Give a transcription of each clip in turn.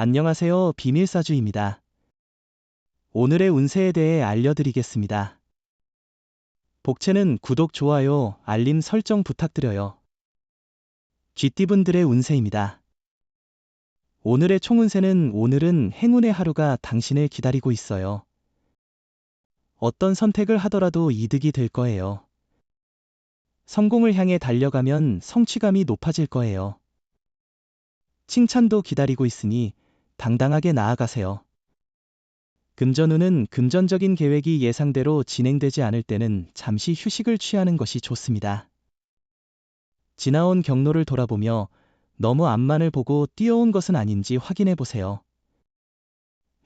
안녕하세요. 비밀사주입니다. 오늘의 운세에 대해 알려드리겠습니다. 복채는 구독, 좋아요, 알림 설정 부탁드려요. 쥐띠분들의 운세입니다. 오늘의 총운세는 오늘은 행운의 하루가 당신을 기다리고 있어요. 어떤 선택을 하더라도 이득이 될 거예요. 성공을 향해 달려가면 성취감이 높아질 거예요. 칭찬도 기다리고 있으니 당당하게 나아가세요. 금전운은 금전적인 계획이 예상대로 진행되지 않을 때는 잠시 휴식을 취하는 것이 좋습니다. 지나온 경로를 돌아보며 너무 앞만을 보고 뛰어온 것은 아닌지 확인해 보세요.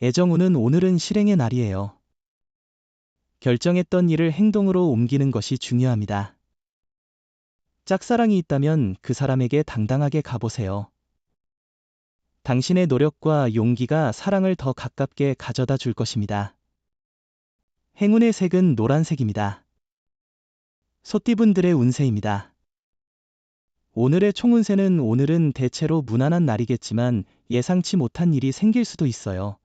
애정운은 오늘은 실행의 날이에요. 결정했던 일을 행동으로 옮기는 것이 중요합니다. 짝사랑이 있다면 그 사람에게 당당하게 가보세요. 당신의 노력과 용기가 사랑을 더 가깝게 가져다 줄 것입니다. 행운의 색은 노란색입니다. 소띠분들의 운세입니다. 오늘의 총운세는 오늘은 대체로 무난한 날이겠지만 예상치 못한 일이 생길 수도 있어요.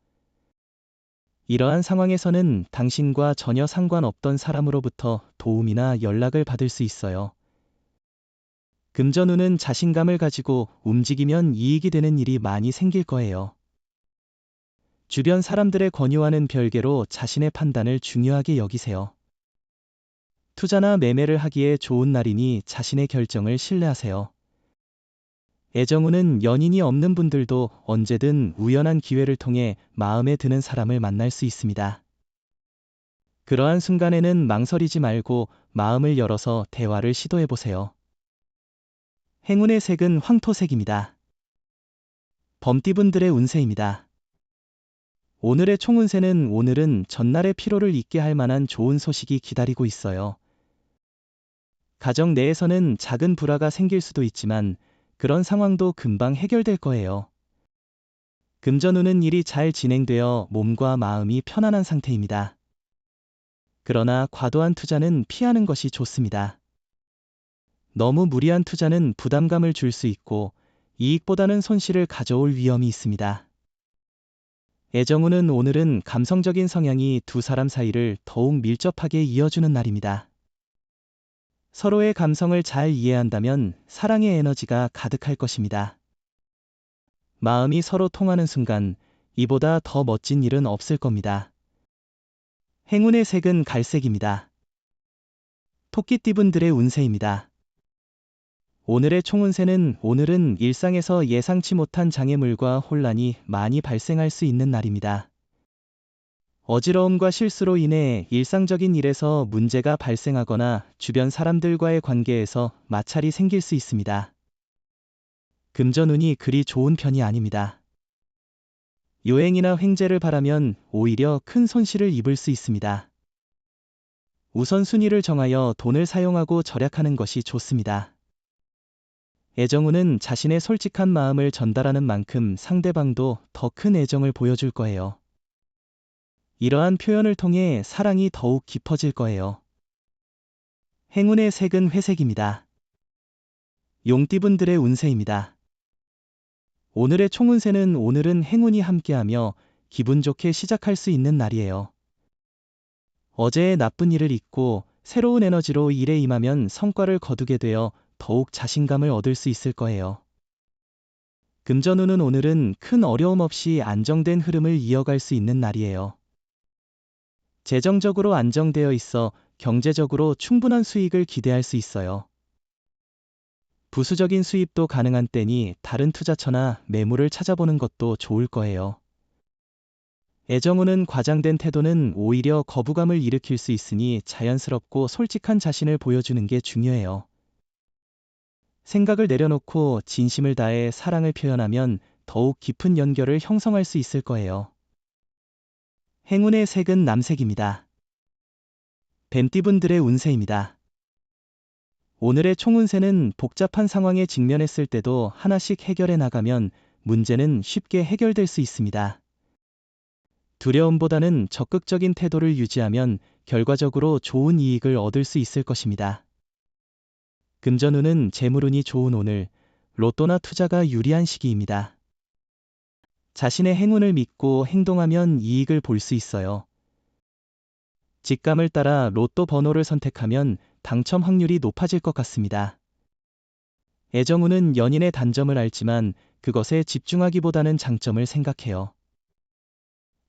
이러한 상황에서는 당신과 전혀 상관없던 사람으로부터 도움이나 연락을 받을 수 있어요. 금전운은 자신감을 가지고 움직이면 이익이 되는 일이 많이 생길 거예요. 주변 사람들의 권유와는 별개로 자신의 판단을 중요하게 여기세요. 투자나 매매를 하기에 좋은 날이니 자신의 결정을 신뢰하세요. 애정운은 연인이 없는 분들도 언제든 우연한 기회를 통해 마음에 드는 사람을 만날 수 있습니다. 그러한 순간에는 망설이지 말고 마음을 열어서 대화를 시도해보세요. 행운의 색은 황토색입니다. 범띠분들의 운세입니다. 오늘의 총운세는 오늘은 전날의 피로를 잊게 할 만한 좋은 소식이 기다리고 있어요. 가정 내에서는 작은 불화가 생길 수도 있지만 그런 상황도 금방 해결될 거예요. 금전운은 일이 잘 진행되어 몸과 마음이 편안한 상태입니다. 그러나 과도한 투자는 피하는 것이 좋습니다. 너무 무리한 투자는 부담감을 줄 수 있고 이익보다는 손실을 가져올 위험이 있습니다. 애정운은 오늘은 감성적인 성향이 두 사람 사이를 더욱 밀접하게 이어주는 날입니다. 서로의 감성을 잘 이해한다면 사랑의 에너지가 가득할 것입니다. 마음이 서로 통하는 순간 이보다 더 멋진 일은 없을 겁니다. 행운의 색은 갈색입니다. 토끼띠분들의 운세입니다. 오늘의 총운세는 오늘은 일상에서 예상치 못한 장애물과 혼란이 많이 발생할 수 있는 날입니다. 어지러움과 실수로 인해 일상적인 일에서 문제가 발생하거나 주변 사람들과의 관계에서 마찰이 생길 수 있습니다. 금전운이 그리 좋은 편이 아닙니다. 요행이나 횡재를 바라면 오히려 큰 손실을 입을 수 있습니다. 우선순위를 정하여 돈을 사용하고 절약하는 것이 좋습니다. 애정운은 자신의 솔직한 마음을 전달하는 만큼 상대방도 더 큰 애정을 보여줄 거예요. 이러한 표현을 통해 사랑이 더욱 깊어질 거예요. 행운의 색은 회색입니다. 용띠분들의 운세입니다. 오늘의 총운세는 오늘은 행운이 함께하며 기분 좋게 시작할 수 있는 날이에요. 어제의 나쁜 일을 잊고 새로운 에너지로 일에 임하면 성과를 거두게 되어 더욱 자신감을 얻을 수 있을 거예요. 금전운은 오늘은 큰 어려움 없이 안정된 흐름을 이어갈 수 있는 날이에요. 재정적으로 안정되어 있어 경제적으로 충분한 수익을 기대할 수 있어요. 부수적인 수입도 가능한 때니 다른 투자처나 매물을 찾아보는 것도 좋을 거예요. 애정운은 과장된 태도는 오히려 거부감을 일으킬 수 있으니 자연스럽고 솔직한 자신을 보여주는 게 중요해요. 생각을 내려놓고 진심을 다해 사랑을 표현하면 더욱 깊은 연결을 형성할 수 있을 거예요. 행운의 색은 남색입니다. 뱀띠분들의 운세입니다. 오늘의 총운세는 복잡한 상황에 직면했을 때도 하나씩 해결해 나가면 문제는 쉽게 해결될 수 있습니다. 두려움보다는 적극적인 태도를 유지하면 결과적으로 좋은 이익을 얻을 수 있을 것입니다. 금전운은 재물운이 좋은 오늘, 로또나 투자가 유리한 시기입니다. 자신의 행운을 믿고 행동하면 이익을 볼 수 있어요. 직감을 따라 로또 번호를 선택하면 당첨 확률이 높아질 것 같습니다. 애정운은 연인의 단점을 알지만 그것에 집중하기보다는 장점을 생각해요.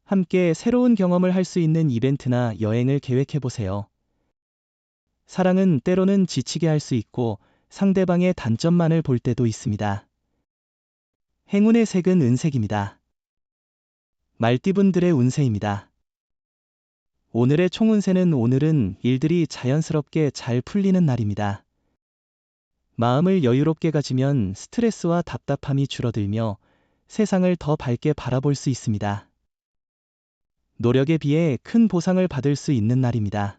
함께 새로운 경험을 할 수 있는 이벤트나 여행을 계획해보세요. 사랑은 때로는 지치게 할 수 있고 상대방의 단점만을 볼 때도 있습니다. 행운의 색은 은색입니다. 말띠분들의 운세입니다. 오늘의 총운세는 오늘은 일들이 자연스럽게 잘 풀리는 날입니다. 마음을 여유롭게 가지면 스트레스와 답답함이 줄어들며 세상을 더 밝게 바라볼 수 있습니다. 노력에 비해 큰 보상을 받을 수 있는 날입니다.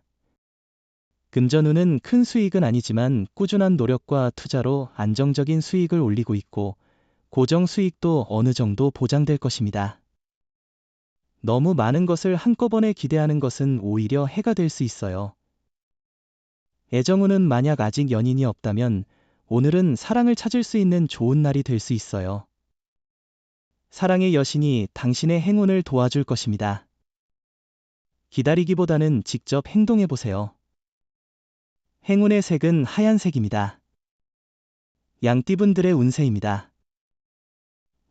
금전운은 큰 수익은 아니지만 꾸준한 노력과 투자로 안정적인 수익을 올리고 있고 고정 수익도 어느 정도 보장될 것입니다. 너무 많은 것을 한꺼번에 기대하는 것은 오히려 해가 될 수 있어요. 애정운은 만약 아직 연인이 없다면 오늘은 사랑을 찾을 수 있는 좋은 날이 될 수 있어요. 사랑의 여신이 당신의 행운을 도와줄 것입니다. 기다리기보다는 직접 행동해보세요. 행운의 색은 하얀색입니다. 양띠분들의 운세입니다.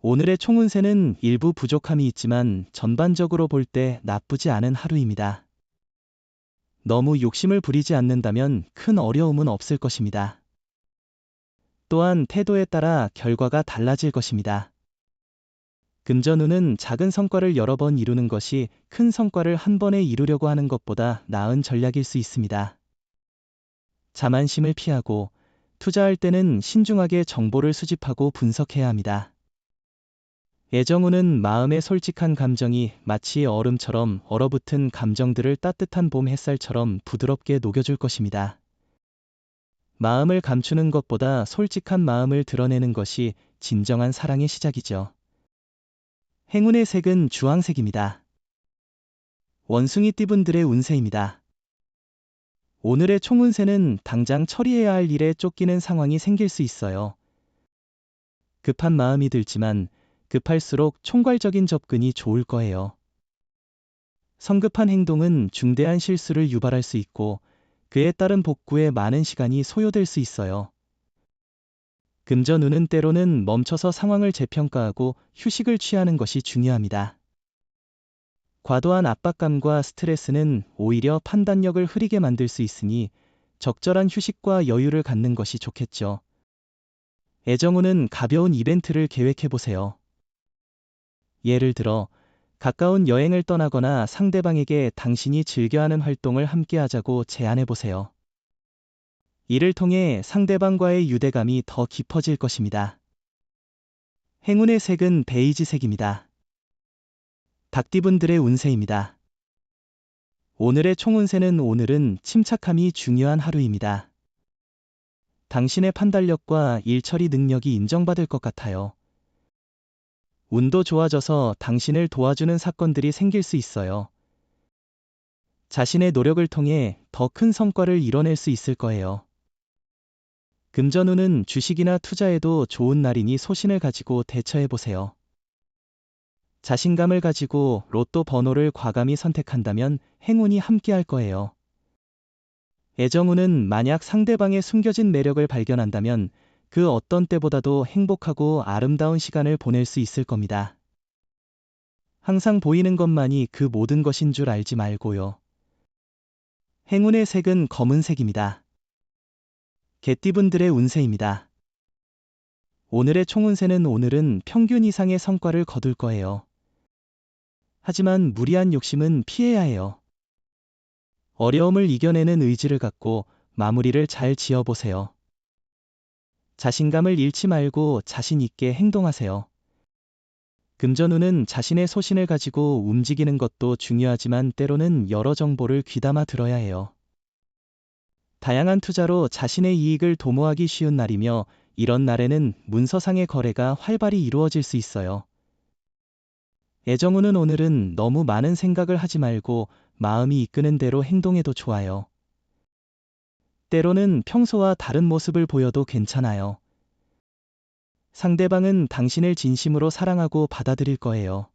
오늘의 총운세는 일부 부족함이 있지만 전반적으로 볼 때 나쁘지 않은 하루입니다. 너무 욕심을 부리지 않는다면 큰 어려움은 없을 것입니다. 또한 태도에 따라 결과가 달라질 것입니다. 금전운은 작은 성과를 여러 번 이루는 것이 큰 성과를 한 번에 이루려고 하는 것보다 나은 전략일 수 있습니다. 자만심을 피하고 투자할 때는 신중하게 정보를 수집하고 분석해야 합니다. 애정운은 마음의 솔직한 감정이 마치 얼음처럼 얼어붙은 감정들을 따뜻한 봄 햇살처럼 부드럽게 녹여줄 것입니다. 마음을 감추는 것보다 솔직한 마음을 드러내는 것이 진정한 사랑의 시작이죠. 행운의 색은 주황색입니다. 원숭이띠분들의 운세입니다. 오늘의 총운세는 당장 처리해야 할 일에 쫓기는 상황이 생길 수 있어요. 급한 마음이 들지만 급할수록 총괄적인 접근이 좋을 거예요. 성급한 행동은 중대한 실수를 유발할 수 있고 그에 따른 복구에 많은 시간이 소요될 수 있어요. 금전운은 때로는 멈춰서 상황을 재평가하고 휴식을 취하는 것이 중요합니다. 과도한 압박감과 스트레스는 오히려 판단력을 흐리게 만들 수 있으니 적절한 휴식과 여유를 갖는 것이 좋겠죠. 애정운은 가벼운 이벤트를 계획해보세요. 예를 들어 가까운 여행을 떠나거나 상대방에게 당신이 즐겨하는 활동을 함께 하자고 제안해보세요. 이를 통해 상대방과의 유대감이 더 깊어질 것입니다. 행운의 색은 베이지색입니다. 닭띠분들의 운세입니다. 오늘의 총운세는 오늘은 침착함이 중요한 하루입니다. 당신의 판단력과 일처리 능력이 인정받을 것 같아요. 운도 좋아져서 당신을 도와주는 사건들이 생길 수 있어요. 자신의 노력을 통해 더 큰 성과를 이뤄낼 수 있을 거예요. 금전운은 주식이나 투자에도 좋은 날이니 소신을 가지고 대처해보세요. 자신감을 가지고 로또 번호를 과감히 선택한다면 행운이 함께할 거예요. 애정운은 만약 상대방의 숨겨진 매력을 발견한다면 그 어떤 때보다도 행복하고 아름다운 시간을 보낼 수 있을 겁니다. 항상 보이는 것만이 그 모든 것인 줄 알지 말고요. 행운의 색은 검은색입니다. 개띠분들의 운세입니다. 오늘의 총운세는 오늘은 평균 이상의 성과를 거둘 거예요. 하지만 무리한 욕심은 피해야 해요. 어려움을 이겨내는 의지를 갖고 마무리를 잘 지어보세요. 자신감을 잃지 말고 자신 있게 행동하세요. 금전운은 자신의 소신을 가지고 움직이는 것도 중요하지만 때로는 여러 정보를 귀담아 들어야 해요. 다양한 투자로 자신의 이익을 도모하기 쉬운 날이며 이런 날에는 문서상의 거래가 활발히 이루어질 수 있어요. 애정운은 오늘은 너무 많은 생각을 하지 말고 마음이 이끄는 대로 행동해도 좋아요. 때로는 평소와 다른 모습을 보여도 괜찮아요. 상대방은 당신을 진심으로 사랑하고 받아들일 거예요.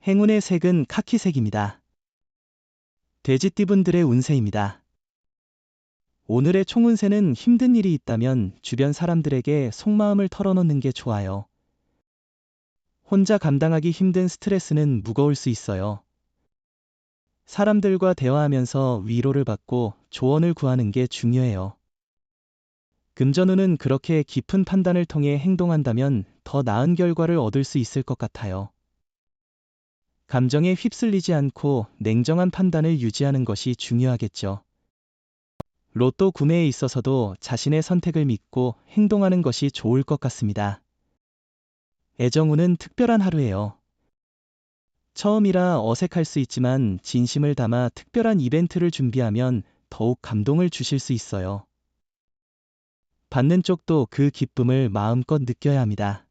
행운의 색은 카키색입니다. 돼지띠분들의 운세입니다. 오늘의 총운세는 힘든 일이 있다면 주변 사람들에게 속마음을 털어놓는 게 좋아요. 혼자 감당하기 힘든 스트레스는 무거울 수 있어요. 사람들과 대화하면서 위로를 받고 조언을 구하는 게 중요해요. 금전운은 그렇게 깊은 판단을 통해 행동한다면 더 나은 결과를 얻을 수 있을 것 같아요. 감정에 휩쓸리지 않고 냉정한 판단을 유지하는 것이 중요하겠죠. 로또 구매에 있어서도 자신의 선택을 믿고 행동하는 것이 좋을 것 같습니다. 애정운은 특별한 하루예요. 처음이라 어색할 수 있지만 진심을 담아 특별한 이벤트를 준비하면 더욱 감동을 주실 수 있어요. 받는 쪽도 그 기쁨을 마음껏 느껴야 합니다.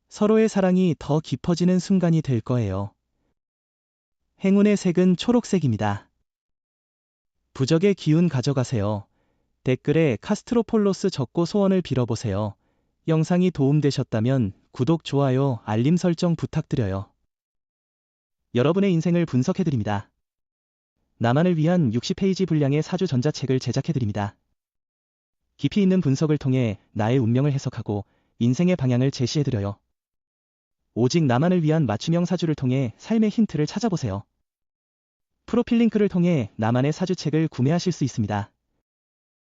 서로의 사랑이 더 깊어지는 순간이 될 거예요. 행운의 색은 초록색입니다. 부적의 기운 가져가세요. 댓글에 카스트로폴로스 적고 소원을 빌어보세요. 영상이 도움되셨다면 구독, 좋아요, 알림 설정 부탁드려요. 여러분의 인생을 분석해드립니다. 나만을 위한 60페이지 분량의 사주 전자책을 제작해드립니다. 깊이 있는 분석을 통해 나의 운명을 해석하고 인생의 방향을 제시해드려요. 오직 나만을 위한 맞춤형 사주를 통해 삶의 힌트를 찾아보세요. 프로필 링크를 통해 나만의 사주책을 구매하실 수 있습니다.